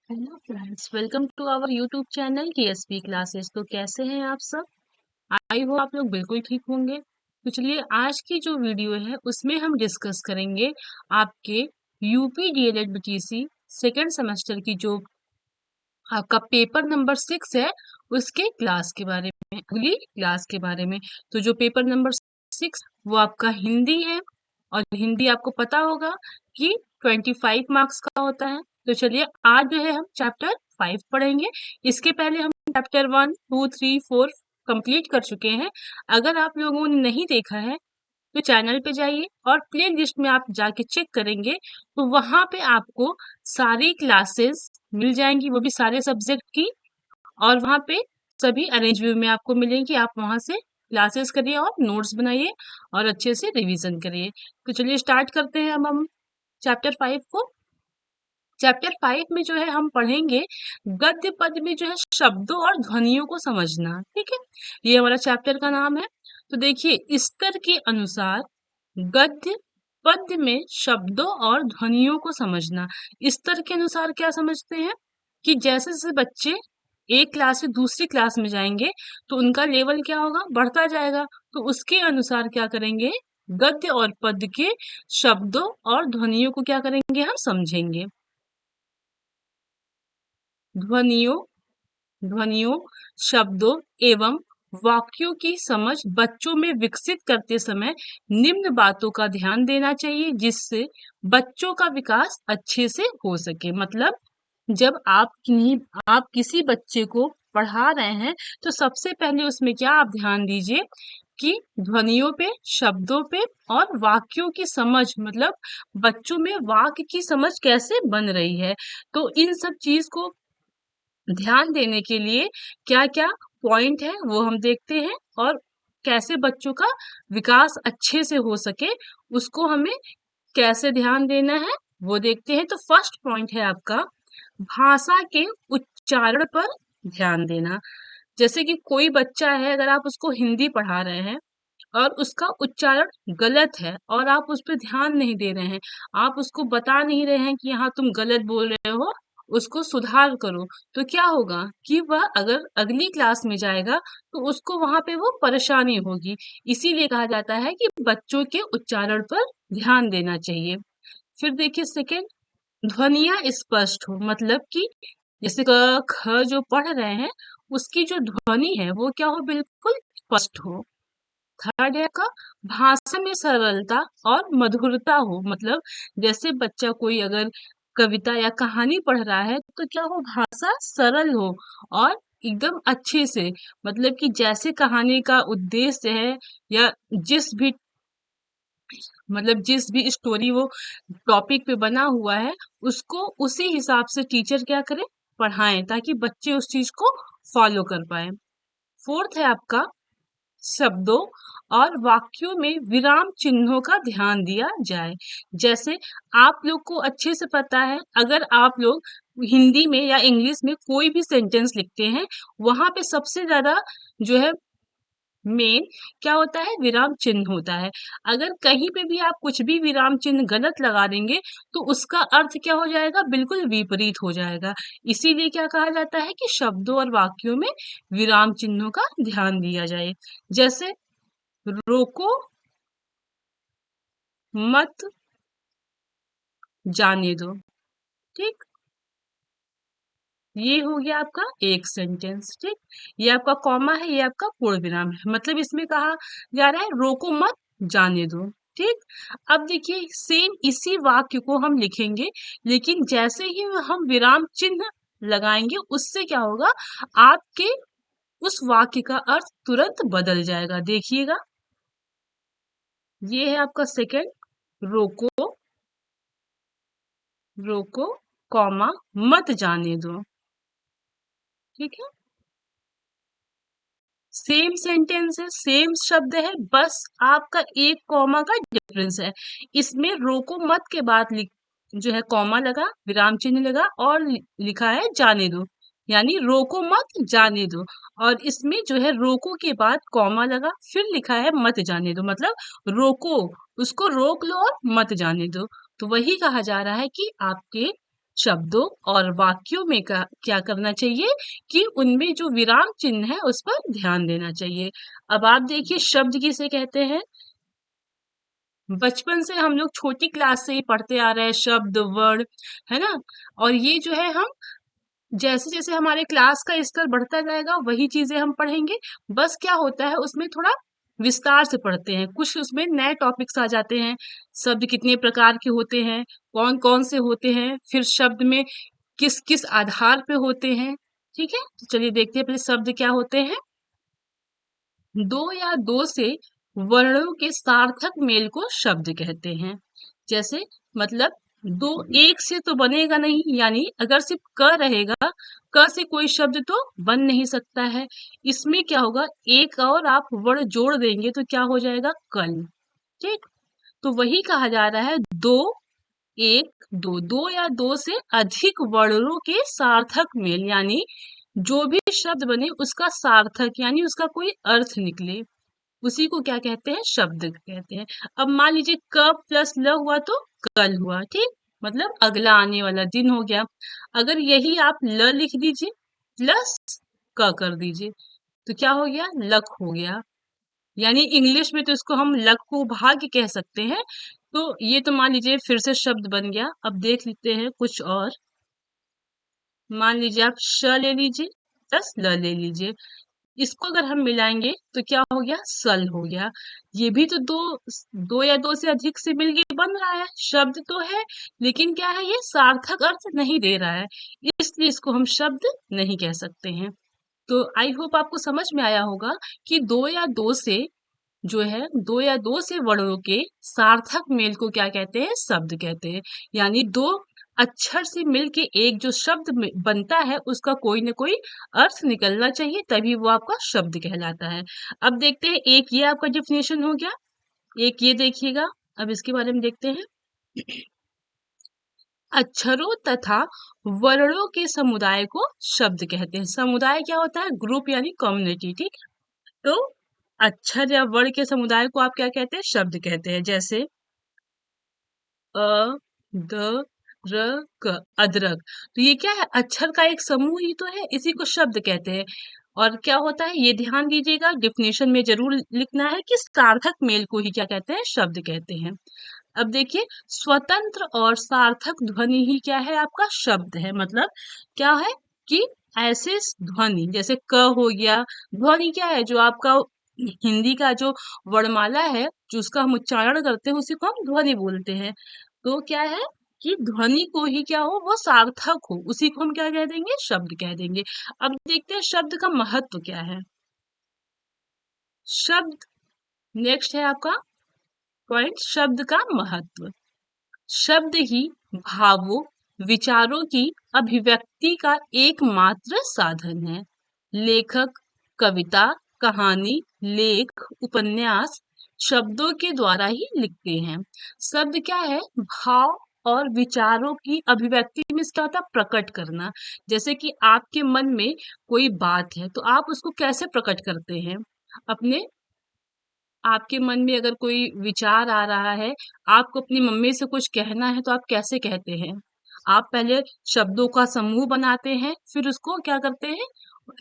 Hello friends, welcome to our YouTube channel KSP classes. तो कैसे हैं आप सब? आई हो आप लोग बिल्कुल ठीक होंगे। तो चलिए, आज की जो वीडियो है उसमें हम डिस्कस करेंगे आपके UP DElEd BTC second semester की जो आपका पेपर नंबर 6 है उसके क्लास के बारे में, अगली क्लास के बारे में। तो जो पेपर नंबर 6 वो आपका हिंदी है, और हिंदी आपको पता होगा कि 25 मार्क्स का होता है। तो चलिए, आज जो है हम चैप्टर 5 पढ़ेंगे। इसके पहले हम चैप्टर 1, 2, 3, 4 कंप्लीट कर चुके हैं। अगर आप लोगों ने नहीं देखा है तो चैनल पे जाइए और प्ले लिस्ट में आप जाके चेक करेंगे तो वहां पे आपको सारी क्लासेस मिल जाएंगी, वो भी सारे सब्जेक्ट की। और वहां पे सभी अरेंज व्यू में आपको मिलेंगी। आप वहां से क्लासेस करिए और नोट्स बनाइए और अच्छे से रिवीजन करिए। तो चलिए स्टार्ट करते हैं अब हम चैप्टर 5 को। चैप्टर 5 में जो है हम पढ़ेंगे गद्य पद में जो है शब्दों और ध्वनियों को समझना। ठीक है, ये हमारा चैप्टर का नाम है। तो देखिए, स्तर के अनुसार गद्य पद्य में शब्दों और ध्वनियों को समझना। स्तर के अनुसार क्या समझते हैं कि जैसे जैसे बच्चे एक क्लास से दूसरी क्लास में जाएंगे तो उनका लेवल क्या होगा, बढ़ता जाएगा। तो उसके अनुसार क्या करेंगे, गद्य और पद्य के शब्दों और ध्वनियों को क्या करेंगे, हम समझेंगे। ध्वनियों ध्वनियों, शब्दों एवं वाक्यों की समझ बच्चों में विकसित करते समय निम्न बातों का ध्यान देना चाहिए, जिससे बच्चों का विकास अच्छे से हो सके। मतलब जब आप किसी बच्चे को पढ़ा रहे हैं तो सबसे पहले उसमें क्या आप ध्यान दीजिए कि ध्वनियों पे, शब्दों पे और वाक्यों की समझ, मतलब बच्चों में वाक्य की समझ कैसे बन रही है। तो इन सब चीज को ध्यान देने के लिए क्या-क्या पॉइंट है वो हम देखते हैं, और कैसे बच्चों का विकास अच्छे से हो सके उसको हमें कैसे ध्यान देना है वो देखते हैं। तो फर्स्ट पॉइंट है आपका भाषा के उच्चारण पर ध्यान देना। जैसे कि कोई बच्चा है, अगर आप उसको हिंदी पढ़ा रहे हैं और उसका उच्चारण गलत है और आप उस पर ध्यान नहीं दे रहे हैं, आप उसको बता नहीं रहे हैं कि यहाँ तुम गलत बोल रहे हो, उसको सुधार करो, तो क्या होगा कि वह अगर अगली क्लास में जाएगा तो उसको वहां पे वो परेशानी होगी। इसीलिए कहा जाता है कि बच्चों के उच्चारण पर ध्यान देना चाहिए। फिर देखिए सेकेंड, ध्वनियां स्पष्ट हो, मतलब कि जैसे क ख जो पढ़ रहे हैं उसकी जो ध्वनि है वो क्या हो, बिल्कुल स्पष्ट हो। थर्ड है आपका भाषा में सरलता और मधुरता हो, मतलब जैसे बच्चा कोई अगर कविता या कहानी पढ़ रहा है तो क्या हो, भाषा सरल हो और एकदम अच्छे से, मतलब कि जैसे कहानी का उद्देश्य है या जिस भी, मतलब जिस भी स्टोरी वो टॉपिक पे बना हुआ है उसको उसी हिसाब से टीचर क्या करे, पढ़ाएं, ताकि बच्चे उस चीज को फॉलो कर पाए। फोर्थ है आपका शब्दों और वाक्यों में विराम चिन्हों का ध्यान दिया जाए। जैसे आप लोग को अच्छे से पता है, अगर आप लोग हिंदी में या इंग्लिश में कोई भी सेंटेंस लिखते हैं, वहां पे सबसे ज्यादा जो है मेन क्या होता है, विराम चिन्ह होता है। अगर कहीं पे भी आप कुछ भी विराम चिन्ह गलत लगा देंगे तो उसका अर्थ क्या हो जाएगा, बिल्कुल विपरीत हो जाएगा। इसीलिए क्या कहा जाता है कि शब्दों और वाक्यों में विराम चिन्हों का ध्यान दिया जाए। जैसे रोको मत जाने दो। ठीक, ये हो गया आपका एक सेंटेंस। ठीक, ये आपका कॉमा है, ये आपका पूर्ण विराम है, मतलब इसमें कहा जा रहा है रोको मत जाने दो। ठीक, अब देखिए सेम इसी वाक्य को हम लिखेंगे, लेकिन जैसे ही हम विराम चिन्ह लगाएंगे उससे क्या होगा, आपके उस वाक्य का अर्थ तुरंत बदल जाएगा। देखिएगा, ये है आपका सेकंड, रोको, रोको कॉमा मत जाने दो। ठीक है, सेम सेंटेंस है, सेम शब्द है, बस आपका एक कॉमा का डिफरेंस है। इसमें रोको मत के बाद जो है कॉमा लगा, विराम चिन्ह लगा और लिखा है जाने दो, यानी रोको मत जाने दो। और इसमें जो है रोको के बाद कॉमा लगा, फिर लिखा है मत जाने दो, मतलब रोको, उसको रोक लो और मत जाने दो। तो वही कहा जा रहा है कि आपके शब्दों और वाक्यों में क्या करना चाहिए कि उनमें जो विराम चिन्ह है उस पर ध्यान देना चाहिए। अब आप देखिए शब्द किसे कहते हैं। बचपन से हम लोग छोटी क्लास से ही पढ़ते आ रहे हैं शब्द वर्ड, है ना। और ये जो है हम जैसे जैसे हमारे क्लास का स्तर बढ़ता जाएगा वही चीजें हम पढ़ेंगे। बस क्या होता है उसमें थोड़ा विस्तार से पढ़ते हैं, कुछ उसमें नए टॉपिक्स आ जाते हैं। शब्द कितने प्रकार के होते हैं, कौन कौन से होते हैं, फिर शब्द में किस किस आधार पे होते हैं। ठीक है, तो चलिए देखते हैं पहले शब्द क्या होते हैं। दो या दो से वर्णों के सार्थक मेल को शब्द कहते हैं। जैसे मतलब दो, एक से तो बनेगा नहीं, यानी अगर सिर्फ क रहेगा, क से कोई शब्द तो बन नहीं सकता है। इसमें क्या होगा, एक और आप वर्ण जोड़ देंगे तो क्या हो जाएगा, कल। ठीक, तो वही कहा जा रहा है दो, एक, दो, दो या दो से अधिक वर्णों के सार्थक मेल, यानी जो भी शब्द बने उसका सार्थक यानी उसका कोई अर्थ निकले, उसी को क्या कहते हैं, शब्द कहते हैं। अब मान लीजिए क प्लस ल हुआ तो कल हुआ, ठीक, मतलब अगला आने वाला दिन हो गया। अगर यही आप ल लिख दीजिए प्लस क कर दीजिए तो क्या हो गया, लक हो गया। यानी इंग्लिश में तो इसको हम लक को भाग्य कह सकते हैं। तो ये तो मान लीजिए फिर से शब्द बन गया। अब देख लेते हैं कुछ और। मान लीजिए आप श ले लीजिए प्लस ल ले लीजिए, इसको अगर हम मिलाएंगे तो क्या हो गया, सल हो गया। ये भी तो दो, दो या दो से अधिक से मिलके बन रहा है, शब्द तो है, लेकिन क्या है, ये सार्थक अर्थ नहीं दे रहा है, इसलिए इसको हम शब्द नहीं कह सकते हैं। तो आई होप आपको समझ में आया होगा कि दो या दो से जो है, दो या दो से वर्णों के सार्थक मेल को क्या कहते हैं, शब्द कहते हैं। यानी दो अक्षर से मिलके एक जो शब्द बनता है उसका कोई ना कोई अर्थ निकलना चाहिए, तभी वो आपका शब्द कहलाता है। अब देखते हैं, एक ये आपका डेफिनेशन हो गया, एक ये देखिएगा। अब इसके बारे में देखते हैं। अक्षरों तथा वर्णों के समुदाय को शब्द कहते हैं। समुदाय क्या होता है, ग्रुप यानी कम्युनिटी, ठीक। तो अक्षर या वर्ण के समुदाय को आप क्या कहते हैं, शब्द कहते हैं। जैसे अ, द, र, क, अदरक। तो ये क्या है, अक्षर का एक समूह ही तो है, इसी को शब्द कहते हैं। और क्या होता है, ये ध्यान दीजिएगा, डिफिनेशन में जरूर लिखना है कि सार्थक मेल को ही क्या कहते हैं, शब्द कहते हैं। अब देखिए, स्वतंत्र और सार्थक ध्वनि ही क्या है, आपका शब्द है। मतलब क्या है कि ऐसे ध्वनि जैसे क हो गया, ध्वनि क्या है, जो आपका हिंदी का जो वर्णमाला है, जो उसका हम उच्चारण करते हैं उसी को हम ध्वनि बोलते हैं। तो क्या है कि ध्वनि को ही क्या हो, वो सार्थक हो, उसी को हम क्या कह देंगे, शब्द कह देंगे। अब देखते हैं शब्द का महत्व क्या है। शब्द, नेक्स्ट है आपका पॉइंट, शब्द का महत्व। शब्द ही भावों, विचारों की अभिव्यक्ति का एकमात्र साधन है। लेखक कविता, कहानी, लेख, उपन्यास शब्दों के द्वारा ही लिखते हैं। शब्द क्या है, भाव और विचारों की अभिव्यक्ति में क्या होता है, प्रकट करना। जैसे कि आपके मन में कोई बात है तो आप उसको कैसे प्रकट करते हैं, अपने, आपके मन में अगर कोई विचार आ रहा है, आपको अपनी मम्मी से कुछ कहना है तो आप कैसे कहते हैं? आप पहले शब्दों का समूह बनाते हैं, फिर उसको क्या करते हैं,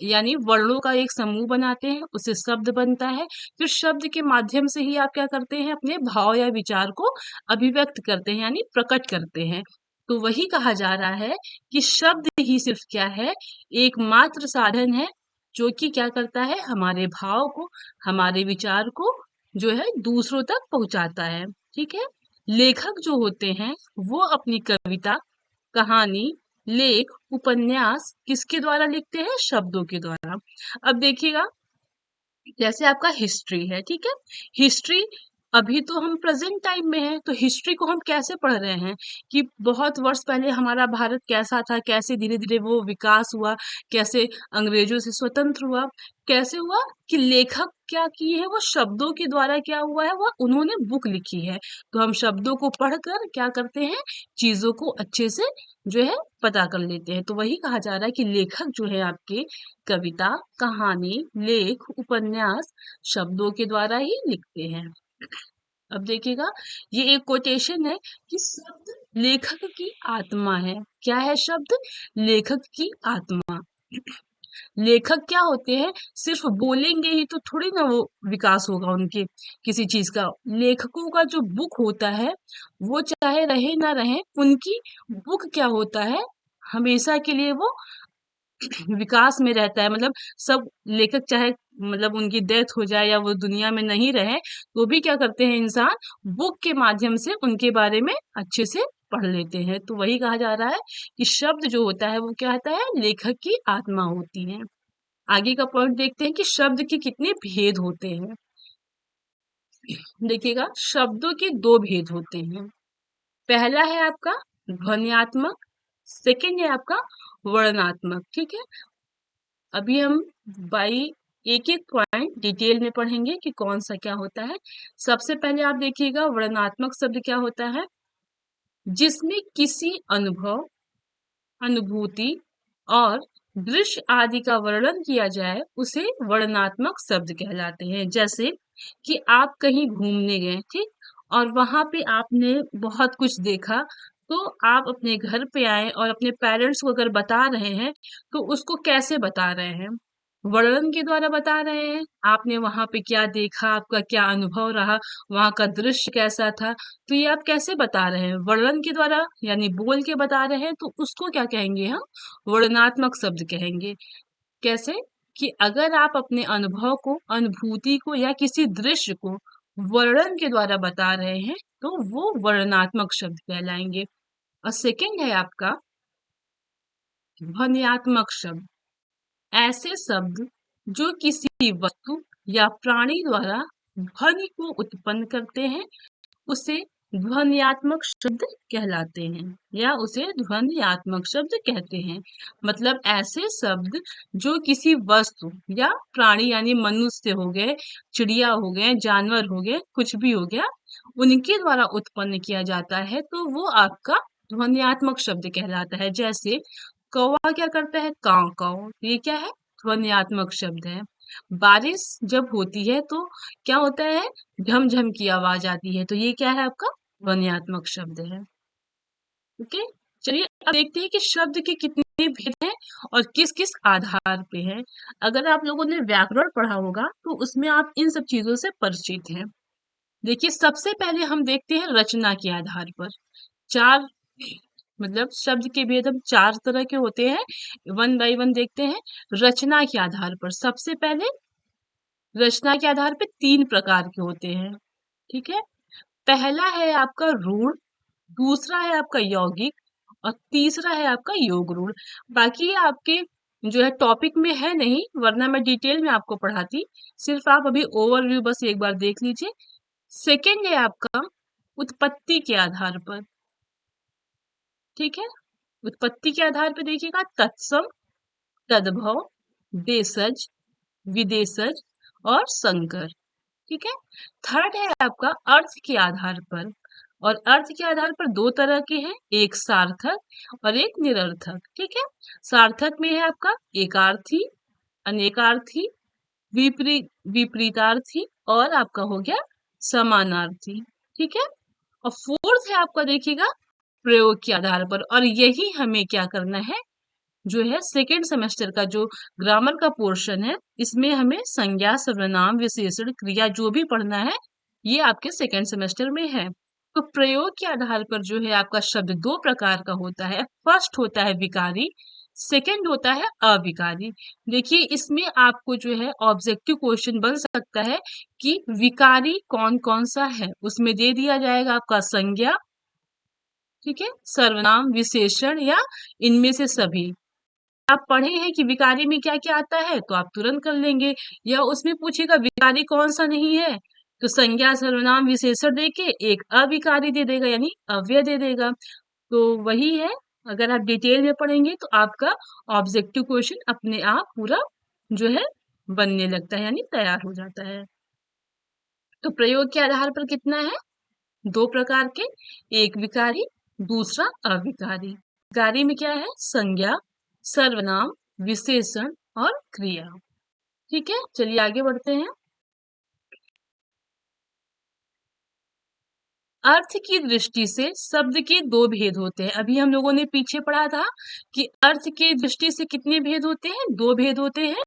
यानी वर्णों का एक समूह बनाते हैं, उससे शब्द बनता है। फिर शब्द के माध्यम से ही आप क्या करते हैं, अपने भाव या विचार को अभिव्यक्त करते हैं, यानी प्रकट करते हैं। तो वही कहा जा रहा है कि शब्द ही सिर्फ क्या है, एकमात्र साधन है जो कि क्या करता है, हमारे भाव को, हमारे विचार को जो है दूसरों तक पहुंचाता है। ठीक है, लेखक जो होते हैं वो अपनी कविता, कहानी, लेख, उपन्यास किसके द्वारा लिखते हैं, शब्दों के द्वारा। अब देखिएगा, जैसे आपका हिस्ट्री है, ठीक है, हिस्ट्री, अभी तो हम प्रेजेंट टाइम में है, तो हिस्ट्री को हम कैसे पढ़ रहे हैं कि बहुत वर्ष पहले हमारा भारत कैसा था, कैसे धीरे धीरे वो विकास हुआ, कैसे अंग्रेजों से स्वतंत्र हुआ, कैसे हुआ कि लेखक क्या किए हैं, वो शब्दों के द्वारा क्या हुआ है, वो उन्होंने बुक लिखी है। तो हम शब्दों को पढ़कर क्या करते हैं, चीजों को अच्छे से जो है पता कर लेते हैं। तो वही कहा जा रहा है कि लेखक जो है आपके कविता, कहानी, लेख, उपन्यास शब्दों के द्वारा ही लिखते हैं। अब देखिएगा, ये एक कोटेशन है कि शब्द लेखक की आत्मा है। क्या है शब्द? लेखक की आत्मा। लेखक क्या होते हैं? सिर्फ बोलेंगे ही तो थोड़ी ना वो विकास होगा उनके किसी चीज का। लेखकों का जो बुक होता है, वो चाहे रहे ना रहे, उनकी बुक क्या होता है, हमेशा के लिए वो विकास में रहता है। मतलब सब लेखक चाहे मतलब उनकी डेथ हो जाए या वो दुनिया में नहीं रहे, तो भी क्या करते हैं इंसान, बुक के माध्यम से उनके बारे में अच्छे से पढ़ लेते हैं। तो वही कहा जा रहा है कि शब्द जो होता है वो क्या होता है, लेखक की आत्मा होती है। आगे का पॉइंट देखते हैं कि शब्द के कितने भेद होते हैं। देखिएगा, शब्दों के दो भेद होते हैं। पहला है आपका ध्वन्यात्मक, सेकंड है आपका वर्णनात्मक। ठीक है, अभी हम बाई एक एक पॉइंट डिटेल में पढ़ेंगे कि कौन सा क्या होता है। सबसे पहले आप देखिएगा, वर्णनात्मक शब्द क्या होता है? जिसमें किसी अनुभव, अनुभूति और दृश्य आदि का वर्णन किया जाए, उसे वर्णनात्मक शब्द कहलाते हैं। जैसे कि आप कहीं घूमने गए, ठीक, और वहां पे आपने बहुत कुछ देखा, तो आप अपने घर पे आए और अपने पेरेंट्स को अगर बता रहे हैं, तो उसको कैसे बता रहे हैं? वर्णन के द्वारा बता रहे हैं। आपने वहां पे क्या देखा, आपका क्या अनुभव रहा, वहां का दृश्य कैसा था, तो ये आप कैसे बता रहे हैं? वर्णन के द्वारा, यानी बोल के बता रहे हैं, तो उसको क्या कहेंगे हम? वर्णनात्मक शब्द कहेंगे। कैसे? कि अगर आप अपने अनुभव को, अनुभूति को या किसी दृश्य को वर्णन के द्वारा बता रहे हैं, तो वो वर्णनात्मक शब्द कहलाएंगे। और सेकंड है आपका ध्वन्यात्मक शब्द। ऐसे शब्द जो किसी वस्तु या प्राणी द्वारा ध्वनि को उत्पन्न करते हैं, उसे ध्वन्यात्मक शब्द कहलाते हैं, या उसे ध्वन्यात्मक शब्द कहते हैं। मतलब ऐसे शब्द जो किसी वस्तु या प्राणी, यानी मनुष्य हो गए, चिड़िया हो गए, जानवर हो गए, कुछ भी हो गया, उनके द्वारा उत्पन्न किया जाता है, तो वो आपका ध्वन्यात्मक शब्द कहलाता है। जैसे कौवा क्या करता है? काव काव, ये क्या है? ध्वन्यात्मक शब्द है। बारिश जब होती है तो क्या होता है? झम-झम की आवाज आती है, तो ये क्या है? आपका ध्वन्यात्मक शब्द है। ओके, चलिए अब देखते हैं कि शब्द के कितने भेद हैं और किस-किस आधार पे हैं। अगर आप लोगों ने व्याकरण पढ़ा होगा, तो उसमें आप इन सब चीजों से परिचित हैं। देखिए, सबसे पहले हम देखते हैं रचना के आधार पर। चार, मतलब शब्द के भेद हम चार तरह के होते हैं, वन बाय वन देखते हैं। रचना के आधार पर सबसे पहले, रचना के आधार पे तीन प्रकार के होते हैं। ठीक है, पहला है आपका रूढ़, दूसरा है आपका यौगिक, और तीसरा है आपका योग रूढ़। बाकी ये आपके जो है टॉपिक में है नहीं, वरना मैं डिटेल में आपको पढ़ाती। सिर्फ आप अभी ओवरव्यू बस एक बार देख लीजिए। सेकंड है आपका उत्पत्ति के आधार पर। ठीक है, उत्पत्ति के आधार पर देखिएगा, तत्सम, तद्भव, देशज, विदेशज और संकर। ठीक है, थर्ड है आपका अर्थ के आधार पर। और अर्थ के आधार पर दो तरह के हैं, एक सार्थक और एक निरर्थक। ठीक है, सार्थक में है आपका एकार्थी, अनेकार्थी, विपरीतार्थी और आपका हो गया समानार्थी। ठीक है, और फोर्थ है आपका देखिएगा प्रयोग के आधार पर। और यही हमें क्या करना है, जो है सेकेंड सेमेस्टर का जो ग्रामर का पोर्शन है, इसमें हमें संज्ञा, सर्वनाम, विशेषण, क्रिया जो भी पढ़ना है, ये आपके सेकेंड सेमेस्टर में है। तो प्रयोग के आधार पर जो है आपका शब्द दो प्रकार का होता है। फर्स्ट होता है विकारी, सेकंड होता है अविकारी। देखिए, इसमें आपको जो है ऑब्जेक्टिव क्वेश्चन बन सकता है कि विकारी कौन कौन सा है। उसमें दे दिया जाएगा आपका संज्ञा, ठीक है, सर्वनाम, विशेषण, या इनमें से सभी। आप पढ़े हैं कि विकारी में क्या क्या आता है, तो आप तुरंत कर लेंगे। या उसमें पूछेगा विकारी कौन सा नहीं है, तो संज्ञा, सर्वनाम, विशेषण देके एक अविकारी दे देगा, यानी अव्यय दे देगा। तो वही है, अगर आप डिटेल में पढ़ेंगे तो आपका ऑब्जेक्टिव क्वेश्चन अपने आप पूरा जो है बनने लगता है, यानी तैयार हो जाता है। तो प्रयोग के आधार पर कितना है? दो प्रकार के, एक विकारी, दूसरा अविकारी। विकारी में क्या है? संज्ञा, सर्वनाम, विशेषण और क्रिया। ठीक है, चलिए आगे बढ़ते हैं। अर्थ की दृष्टि से शब्द के दो भेद होते हैं। अभी हम लोगों ने पीछे पढ़ा था कि अर्थ की दृष्टि से कितने भेद होते हैं, दो भेद होते हैं।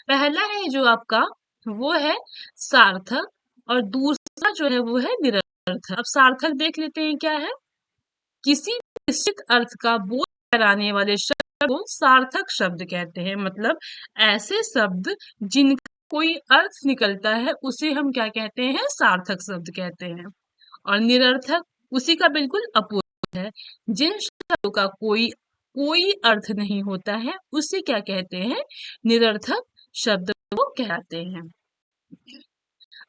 पहला है जो आपका, वो है सार्थक, और दूसरा जो है वो है निरर्थक। अब सार्थक देख लेते हैं क्या है। किसी निश्चित अर्थ का बोध कराने वाले शब्द को सार्थक शब्द कहते हैं। मतलब ऐसे शब्द जिनका कोई अर्थ निकलता है उसे हम क्या कहते हैं, सार्थक शब्द कहते हैं। और निरर्थक उसी का बिल्कुल अपोजिट है। जिन शब्दों का कोई कोई अर्थ नहीं होता है उसे क्या कहते हैं, निरर्थक शब्द को कहते हैं।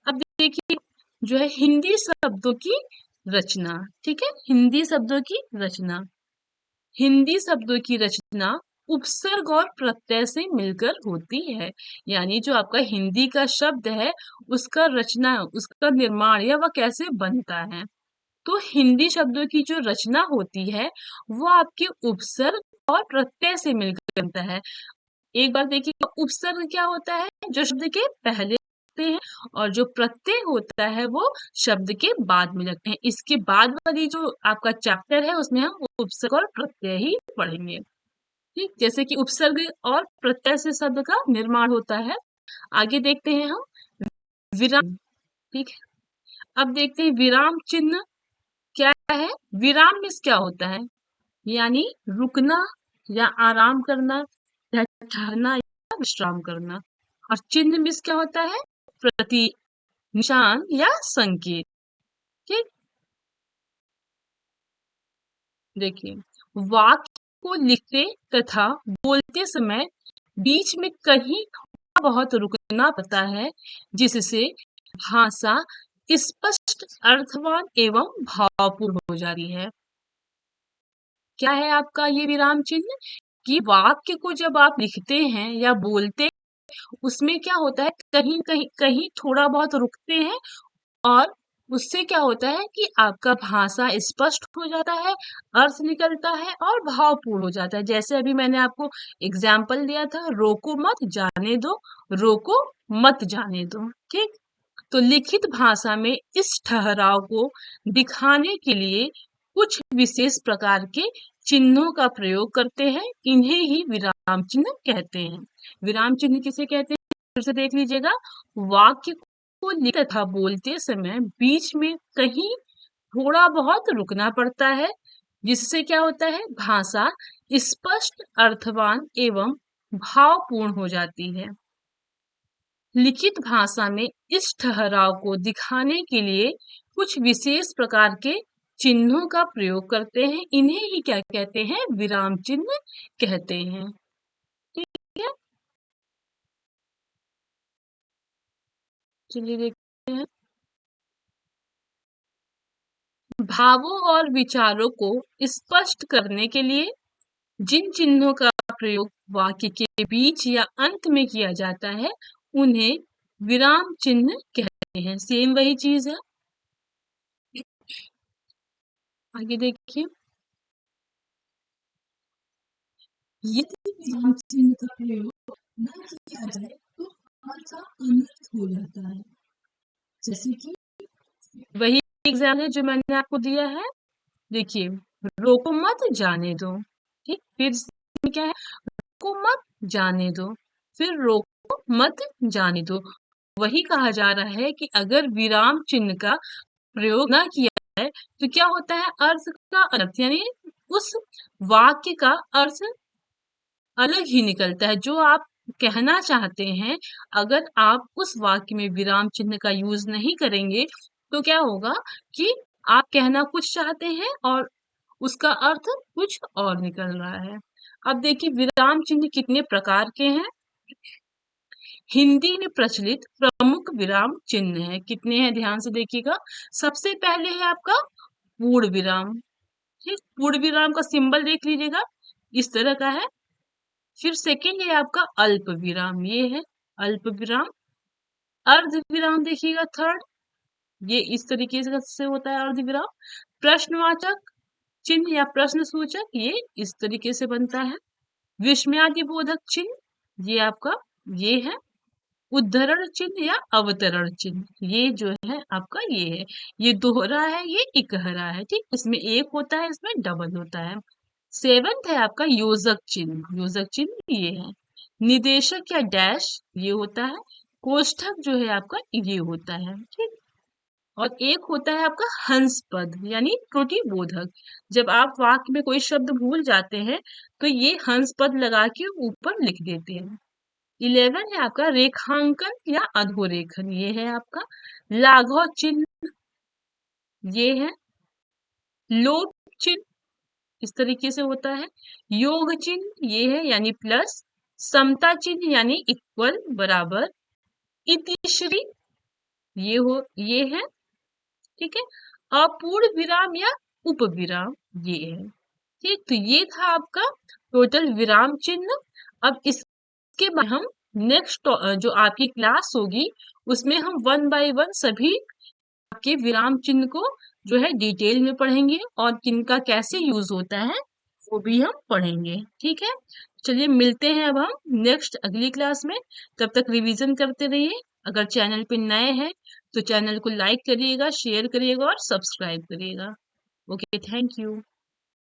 अब देखिए जो है हिंदी शब्दों की रचना। ठीक है, हिंदी शब्दों की रचना। हिंदी शब्दों की रचना उपसर्ग और प्रत्यय से मिलकर होती है। यानी जो आपका हिंदी का शब्द है उसका रचना, उसका निर्माण या वह कैसे बनता है। तो हिंदी शब्दों की जो रचना होती है वो आपके उपसर्ग और प्रत्यय से मिलकर बनता है। एक बार देखिए उपसर्ग क्या होता है, जो शब्द के पहले लगते हैं, और जो प्रत्यय होता है वो शब्द के बाद में लगते हैं। इसके बाद वाली जो आपका चैप्टर है उसमें हम उपसर्ग और प्रत्यय ही पढ़ेंगे। ठीक, जैसे कि उपसर्ग और प्रत्यय से शब्द का निर्माण होता है। आगे देखते हैं हम विराम। ठीक है, अब देखते हैं विराम चिन्ह क्या है। विराम मीन्स क्या होता है, यानी रुकना या आराम करना या ठहरना या विश्राम करना। और चिन्ह मीन्स क्या होता है, प्रतीक, निशान या संकेत। ठीक, देखिए वाक्य को लिखते तथा बोलते समय बीच में कहीं थोड़ा बहुत रुकना पड़ता है, जिससे भाषा स्पष्ट, अर्थवान एवं भावपूर्ण हो जाती है। क्या है आपका ये विराम चिन्ह, कि वाक्य को जब आप लिखते हैं या बोलते हैं उसमें क्या होता है, कहीं कहीं कहीं थोड़ा बहुत रुकते हैं, और उससे क्या होता है कि आपका भाषा स्पष्ट हो जाता है, अर्थ निकलता है और भावपूर्ण हो जाता है। जैसे अभी मैंने आपको एग्जाम्पल दिया था, रोको मत जाने दो, रोको मत जाने दो। ठीक, तो लिखित भाषा में इस ठहराव को दिखाने के लिए कुछ विशेष प्रकार के चिन्हों का प्रयोग करते हैं, इन्हें ही विराम चिन्ह कहते हैं। विराम चिन्ह किसे कहते हैं, फिर से देख लीजिएगा। वाक्य को लिखते तथा बोलते समय बीच में कहीं थोड़ा बहुत रुकना पड़ता है, जिससे क्या होता है, भाषा स्पष्ट, अर्थवान एवं भावपूर्ण हो जाती है। लिखित भाषा में इस ठहराव को दिखाने के लिए कुछ विशेष प्रकार के चिन्हों का प्रयोग करते हैं, इन्हें ही क्या कहते हैं, विराम चिन्ह कहते हैं। ठीक है, चलिए देखते हैं। भावों और विचारों को स्पष्ट करने के लिए जिन चिन्हों का प्रयोग वाक्य के बीच या अंत में किया जाता है उन्हें विराम चिन्ह कहते हैं। सेम वही चीज है। आगे देखिए, यदि विराम चिन्ह का प्रयोग न किया जाए तो अर्थ का अनर्थ हो जाता है। जैसे कि वही एग्जाम्पल है जो मैंने आपको दिया है। देखिए, रोको मत जाने दो। ठीक, फिर क्या है, रोको मत जाने दो, फिर रोको मत जाने दो। वही कहा जा रहा है कि अगर विराम चिन्ह का प्रयोग ना किया जाए तो क्या होता है, अर्थ का अर्थ, यानी उस वाक्य का अर्थ अलग ही निकलता है। जो आप कहना चाहते हैं, अगर आप उस वाक्य में विराम चिन्ह का यूज नहीं करेंगे तो क्या होगा कि आप कहना कुछ चाहते हैं और उसका अर्थ कुछ और निकल रहा है। अब देखिए विराम चिन्ह कितने प्रकार के हैं। हिंदी में प्रचलित प्रमुख विराम चिन्ह है, कितने हैं ध्यान से देखिएगा। सबसे पहले है आपका पूर्ण विराम। ठीक, पूर्ण विराम का सिंबल देख लीजिएगा, इस तरह का है। फिर सेकंड है आपका अल्प विराम, ये है अल्प विराम। अर्ध विराम देखिएगा थर्ड, ये इस तरीके से होता है अर्ध विराम। प्रश्नवाचक चिन्ह या प्रश्न सूचक, ये इस तरीके से बनता है। विस्मयादिबोधक चिन्ह, ये आपका ये है। उद्धरण चिन्ह या अवतरण चिन्ह, ये जो है आपका ये है, ये दोहरा है, ये इकहरा है, ठीक। इसमें एक होता है, इसमें डबल होता है। सेवंथ है आपका योजक चिन्ह, योजक चिन्ह ये है। निदेशक या डैश ये होता है। कोष्ठक जो है आपका ये होता है, ठीक। और एक होता है आपका हंस पद यानी त्रुटिबोधक। जब आप वाक्य में कोई शब्द भूल जाते हैं तो ये हंस पद लगा के ऊपर लिख देते हैं। 11 है आपका रेखांकन या अधोरेखन, ये है आपका। लाघव चिन्ह ये है। लोट चिन्ह इस तरीके से होता है। योग चिन्ह ये है यानी प्लस। समता चिन्ह यानी इक्वल बराबर। इतिश्री ये है, ठीक है। अपूर्ण विराम या उपविराम ये है, ठीक। तो ये था आपका टोटल विराम चिन्ह। अब इसके बाद हम नेक्स्ट जो आपकी क्लास होगी उसमें हम वन बाय वन सभी आपके विराम चिन्ह को जो है डिटेल में पढ़ेंगे और किनका कैसे यूज होता है वो भी हम पढ़ेंगे, ठीक है। चलिए मिलते हैं अब हम नेक्स्ट अगली क्लास में। तब तक रिवीजन करते रहिए। अगर चैनल पे नए हैं तो चैनल को लाइक करिएगा, शेयर करिएगा और सब्सक्राइब करिएगा। Okay, thank you.